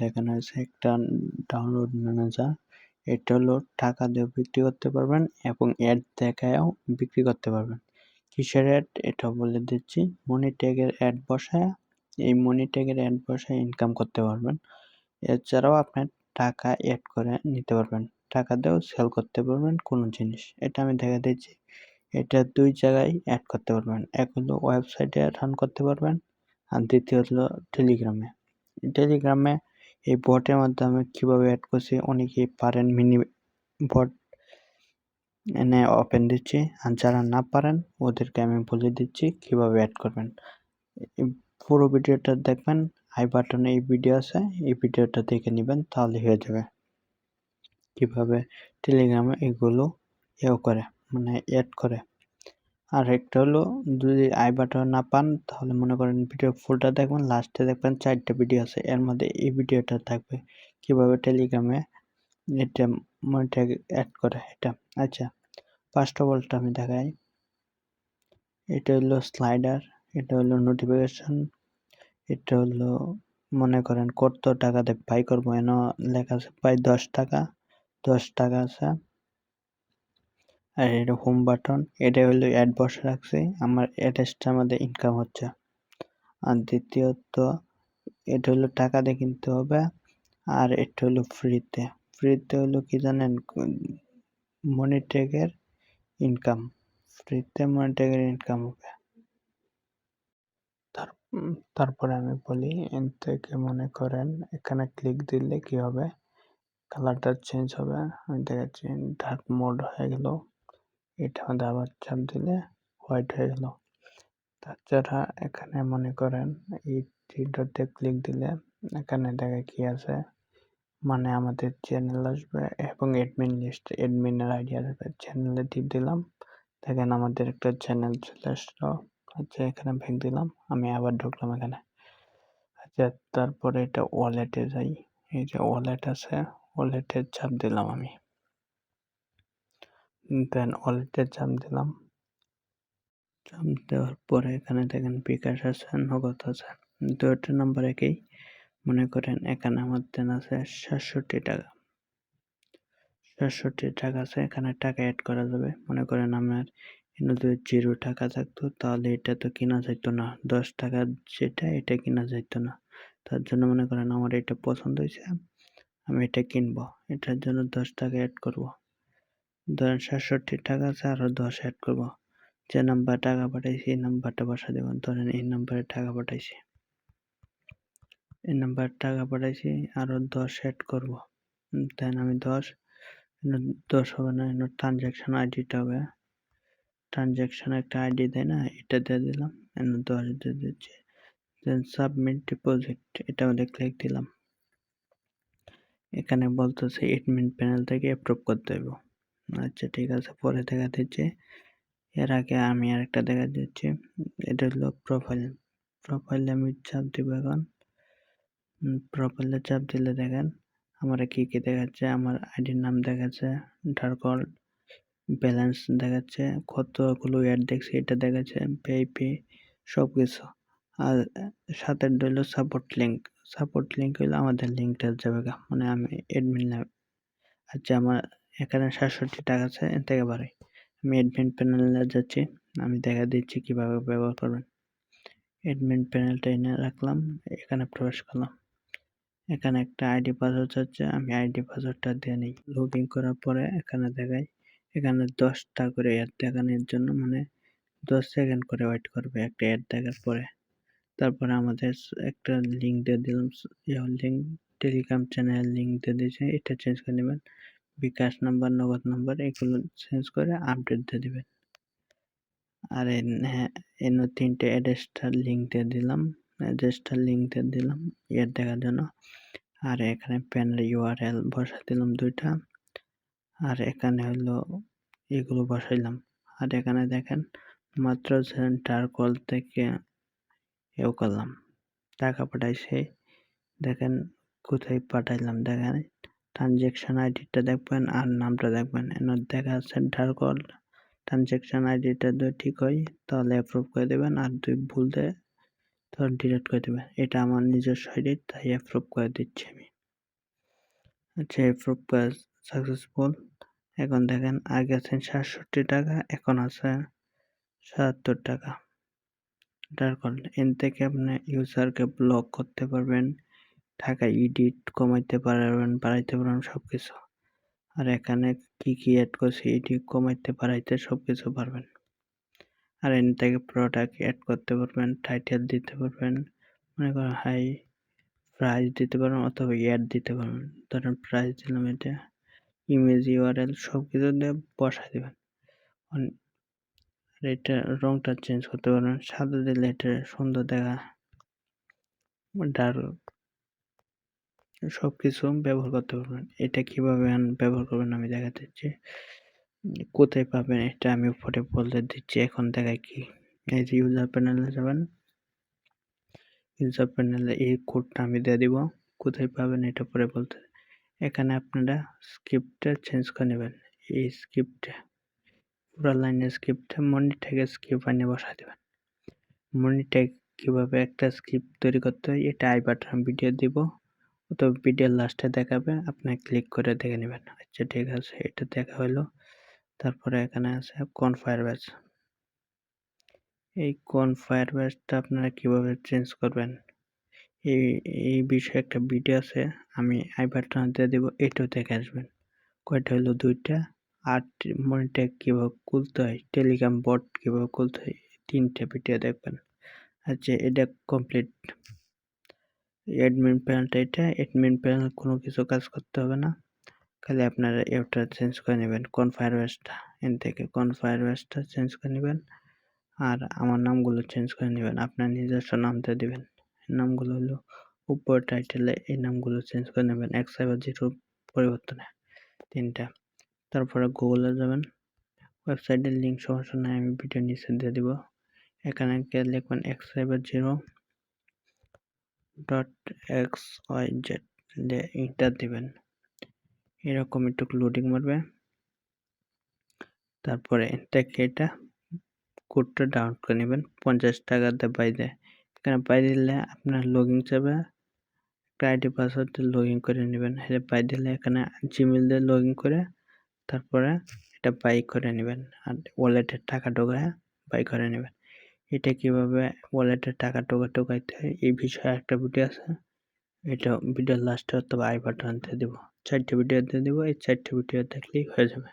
দেখানো হয়েছে একটা ডাউনলোড ম্যানেজার। এটা হলো টাকা দিয়েও বিক্রি করতে পারবেন এবং অ্যাড দেখায়ও বিক্রি করতে পারবেন। কিসের অ্যাড এটা বলে দিচ্ছি। মানি ট্যাগের অ্যাড বসায়া এই মানি ট্যাগের অ্যাড বসায় ইনকাম করতে পারবেন। এছাড়াও আপনার টাকা অ্যাড করে নিতে পারবেন। টাকা দিয়েও সেল করতে পারবেন কোনো জিনিস। এটা আমি দেখা দিচ্ছি। এটা ২ জায়গায় অ্যাড করতে পারবেন। এক হলো ওয়েবসাইটে রান করতে পারবেন আর দ্বিতীয় হলো টেলিগ্রামে। টেলিগ্রামে এই বটের মাধ্যমে কিভাবে অ্যাড করছি অনেকেই পারেন মিনি বট এনে ওপেন দিচ্ছি আর যারা না পারেন ওদেরকে আমি বলে দিচ্ছি কিভাবে অ্যাড করবেন। পুরো ভিডিওটা দেখবেন, আই বাটনে এই ভিডিও আছে, এই ভিডিওটা দেখে নেবেন তাহলে হয়ে যাবে। কিভাবে টেলিগ্রামে এগুলো করে মানে অ্যাড করে। আর একটা হলো যদি আই বাটন না পান তাহলে মনে করেন ভিডিও ফুলটা দেখবেন, লাস্টে দেখবেন 4টা ভিডিও আছে, এর মধ্যে এই ভিডিওটা থাকবে কিভাবে টেলিগ্রামে এটা মনিটর অ্যাড করে এটা। আচ্ছা, ফার্স্ট অফ অলটা আমি দেখাই। এটা হলো স্লাইডার, এটা হলো নোটিফিকেশন, এটা হলো মনে করেন কত টাকাতে বাই করবো, এন লেখা আছে প্রায় 10 টাকা, 10 টাকা আছে। আর এটা হোম বাটন, এটা হলো অ্যাড বসে রাখছি, আমার অ্যাডসটার মধ্যে ইনকাম হচ্ছে। আর দ্বিতীয়ত এটা হলো টাকা দিয়ে কিনতে হবে, আর এটা হলো ফ্রিতে। ফ্রিতে হলো কি জানেন, মানি ট্যাগের ইনকাম, ফ্রিতে মানি ট্যাগের ইনকাম হবে। তারপরে আমি বলি এর থেকে মনে করেন এখানে ক্লিক দিলে কি হবে, কালারটা চেঞ্জ হবে। আমি দেখাচ্ছি, ডার্ক মোড হয়ে গেল, এটা মধ্যে আবার চাপ দিলে হোয়াইট হয়ে গেল। তাছাড়া এখানে মনে করেন এই থ্রি ডটে ক্লিক দিলে এখানে দেখে কি আছে, মানে আমাদের চ্যানেল আসবে এবং অ্যাডমিন লিস্ট, অ্যাডমিনের আইডি আসবে। চ্যানেলে টিপ দিলাম, দেখেন আমাদের একটা চ্যানেল চলে আসলো। আচ্ছা, এখানে ব্যাক দিলাম, আমি আবার ঢুকলাম এখানে। আচ্ছা, তারপরে এটা ওয়ালেটে যাই, এই যে ওয়ালেট আছে, ওয়ালেটে চাপ দিলাম আমি, দেন ওয়ালেটে চাপ দিলাম। চাপ দেওয়ার পরে এখানে দেখেন বিকাশ আছে, নগদ আছে, দুটো নাম্বার একই। মনে করেন এখানে আমার দেন আছে ৬৭ টাকা, ৬৭ টাকা আছে, এখানে টাকা অ্যাড করা যাবে। মনে করেন আমার যদি 0 টাকা থাকতো তাহলে এটা তো কেনা যেত না, 10 টাকা যেটা এটা কেনা যেত না। তার জন্য মনে করেন আমার এটা পছন্দ হয়েছে, আমি এটা কিনবো, এটার জন্য 10 টাকা অ্যাড করব। ধরেন ৬৭ টাকা আছে, আরো 10 অ্যাড করব। যে নাম্বার টাকা পাঠাইছি এই নাম্বারটা বসা দেবেন, ধরেন এই নাম্বারে টাকা পাঠাইছি, এই নাম্বার টাকা পাঠাইছি, আরো 10 অ্যাড করব। দেন আমি 10 হবে না, ট্রানজাকশন আইডিটা হবে, ট্রানজাকশন একটা আইডি দেয় না, এটা দিয়ে দিলাম, 10 দিয়ে দিচ্ছি। দেন সাবমিট ডিপোজিট, এটা মধ্যে ক্লিক দিলাম। এখানে বলতেছে অ্যাডমিন প্যানেল থেকে অ্যাপ্রুভ করতে হবে। আচ্ছা ঠিক আছে, পরে দেখা দিচ্ছে। এর আগে আমি আরেকটা দেখা দিচ্ছি, এটা হলো প্রোফাইল। প্রোফাইলে আমি চাপ দিব এখন। প্রোফাইলে চাপ দিলে দেখেন আমার কি কি দেখাচ্ছে, আমার আইডির নাম দেখাচ্ছে, ডার্কল ব্যালেন্স দেখাচ্ছে, কতগুলো অ্যাড দেখছি এটা দেখাচ্ছে, পেপি সবকিছু। আর সাথে হলো সাপোর্ট লিঙ্ক, সাপোর্ট লিঙ্ক হইলো আমাদের লিঙ্কটা যাবে, মানে আমি অ্যাডমিন নাম। আচ্ছা, আমার এখানে ৬৭ টাকা আছে, এর থেকে বাড়াই। আমি অ্যাডমিন প্যানেলে যাচ্ছি, আমি দেখা দিচ্ছি কিভাবে ব্যবহার করবেন। অ্যাডমিন প্যানেলটা এনে রাখলাম, এখানে প্রবেশ করলাম। এখানে একটা আইডি পাসওয়ার্ড চাচ্ছে, আমি আইডি পাসওয়ার্ডটা দিয়ে নিই। লগ ইন করার পরে এখানে দেখাই, এখানে 10টা করে অ্যাড দেখানোর জন্য মানে 10 সেকেন্ড করে ওয়েট করবে একটা অ্যাড দেখার পরে। তারপরে আমাদের একটা লিঙ্ক দিয়ে দিলাম, লিঙ্ক টেলিগ্রাম চ্যানেল লিঙ্ক দিয়ে দিয়েছে, এটা চেঞ্জ করে নেবেন। বিকাশ নাম্বার, নগদ নাম্বার এগুলো চেঞ্জ করে আপডেট দিয়ে দিবেন। আর হ্যাঁ, এনে 3টে অ্যাড্রেসটার লিঙ্ক দিয়ে দিলাম, অ্যাড্রেসটার লিঙ্ক দিয়ে দিলাম অ্যাড দেখার জন্য। আর এখানে প্যানেল ইউআরএল বসা দিলাম 2টা, আর এখানে হলো এগুলো বসাইলাম। আর এখানে দেখেন মাত্র সেন্টার কল থেকে করলাম, টাকা পাঠাইছে, দেখেন কোথায় পাঠাইলাম, দেখেন ট্রানজ্যাকশন আইডিটা দেখবেন আর নামটা দেখবেন, এখানে দেখা সেন্টার কল। ট্রানজ্যাকশন আইডিটা যদি ঠিক হয় তাহলে অ্যাপ্রুভ করে দেবেন, আর যদি ভুল দেয় তো ডিলিট করে দিবেন। এটা আমার নিজস্ব আইডি, তাই অ্যাপ্রুভ করে দিচ্ছি আমি। আচ্ছা, অ্যাপ্রুভ করা সাকসেসফুল। এখন দেখেন আগে আছেন ৬৭ টাকা, এখন আছে ৭৭ টাকা। এন থেকে আপনি ইউজারকে ব্লক করতে পারবেন, টাকা এডিট কমাইতে পারবেন, বাড়াইতে পারবেন সবকিছু। আর এখানে কি এড করছি এডিট কমাইতে বাড়াইতে সবকিছু পারবেন। আর এন থেকে প্রোডাক্ট এড করতে পারবেন, টাইটেল দিতে পারবেন, মনে করেন হাই প্রাইস দিতে পারবেন অথবা অ্যাড দিতে পারবেন। ধরেন প্রাইস দিলাম এটা, ইমেজ ইউআরএল সবকিছু দিয়ে বসায় দিবেন। আর এটা রংটা চেঞ্জ করতে পারবেন, সাদা দিলে এটা সুন্দর দেখা, ডার্ক সবকিছু ব্যবহার করতে পারবেন। এটা কিভাবে ব্যবহার করবেন আমি দেখাতে দিচ্ছি। কোথায় পাবেন এটা আমি উপরে বলে দিচ্ছি। এখন দেখাই কি, এই যে ইউজার প্যানেলে যাবেন, ইউজার প্যানেলে এই কোডটা আমি দিয়ে দিব। কোথায় পাবেন এটা পরে বলতে, এখানে আপনারা স্ক্রিপ্টটা চেঞ্জ করে নেবেন। এই স্ক্রিপ্টে পুরো লাইনের স্ক্রিপ্টে মনি ট্যাগের স্ক্রিপ্ট বানিয়ে বসায় দেবেন। মনি ট্যাগ কিভাবে একটা স্ক্রিপ্ট তৈরি করতে হয় এটা আই বাটন ভিডিও দিব, তো ভিডিওর লাস্টে দেখাবে, আপনি ক্লিক করে দেখে নেবেন। আচ্ছা ঠিক আছে, এটা দেখা হলো। তারপরে এখানে আছে কনফায়ারবেস। এই কনফায়ারবেসটা আপনারা কিভাবে চেঞ্জ করবেন এই এই বিষয়ে একটা ভিডিও আছে, আমি আই বাটন দিয়ে দেব, এটাও দেখে আসবেন। কয়টা হলো, 2টা। আর মনিটর কিভাবে খুলতে হয়, টেলিগ্রাম বট কিভাবে খুলতে হয়, 3টে ভিডিও দেখবেন। আচ্ছা এটা কমপ্লিট। অ্যাডমিন প্যানেলটা, এটা অ্যাডমিন প্যানেল কোনো কিছু কাজ করতে হবে না, খালি আপনারা এটা চেঞ্জ করে নেবেন কনফায়ারবেসটা। এন থেকে কনফায়ারবেসটা চেঞ্জ করে নেবেন। আর আমার নামগুলো চেঞ্জ করে নেবেন, আপনার নিজস্ব নামটা দিবেন। নামগুলো হলো উপর টাইটেলে এই নামগুলো চেঞ্জ করে নেবেন X50 পরিবর্তনে 3টা। তারপরে গুগলে যাবেন, ওয়েবসাইটের লিঙ্ক সমস্যা নাই, আমি ভিডিও নিচে দিয়ে দিব। এখানে গিয়ে লিখবেন x50.xyz দিয়ে এন্টার দিবেন। এরকম একটু লোডিং মারবে, তারপরে থেকে এটা কোডটা ডাউনলোড করে নেবেন। 50 টাকা দিয়ে বাই দেয়, এখানে বাই দিলে আপনার লগইন যাবে, একটা আইডি পাসওয়ার্ড দিয়ে লগইন করে নেবেন। এটা বাই দিলে এখানে জিমেল দিয়ে লগইন করে তারপরে এটা বাই করে নেবেন। আর ওয়ালেটের টাকা ঢোকায় বাই করে নেবেন। এটা কিভাবে ওয়ালেটের টাকা ঢোকাইতে হয় এই বিষয়ে একটা ভিডিও আছে, এটা ভিডিওর লাস্টে অথবা আই বাটন দিয়ে দেবো। 4টে ভিডিও দিয়ে দেবো, এই 4টে ভিডিও দেখলেই হয়ে যাবে।